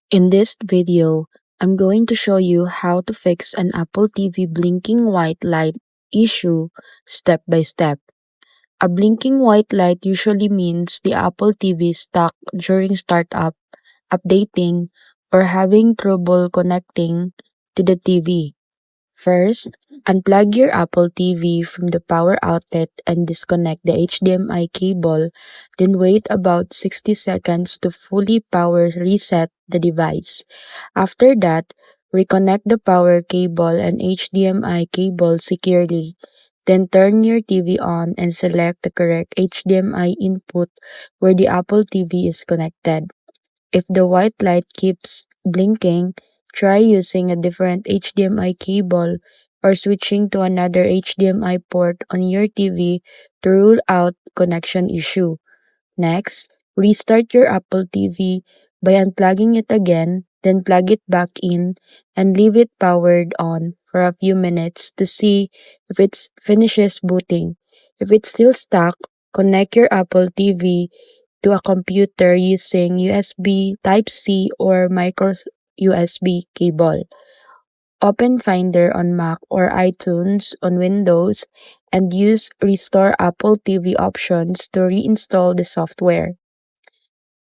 In this video, I'm going to show you how to fix an Apple TV blinking white light issue step by step. A blinking white light usually means the Apple TV is stuck during startup, updating, or having trouble connecting to the TV. First, unplug your Apple TV from the power outlet and disconnect the HDMI cable, then wait about 60 seconds to fully power reset the device. After that, reconnect the power cable and HDMI cable securely. Then turn your TV on and select the correct HDMI input where the Apple TV is connected. If the white light keeps blinking, try using a different HDMI cable or switching to another HDMI port on your TV to rule out connection issue. Next, restart your Apple TV by unplugging it again, then plug it back in and leave it powered on for a few minutes to see if it finishes booting. If it's still stuck, connect your Apple TV to a computer using USB Type-C or micro USB cable. Open Finder on Mac or iTunes on Windows and use Restore Apple TV options to reinstall the software.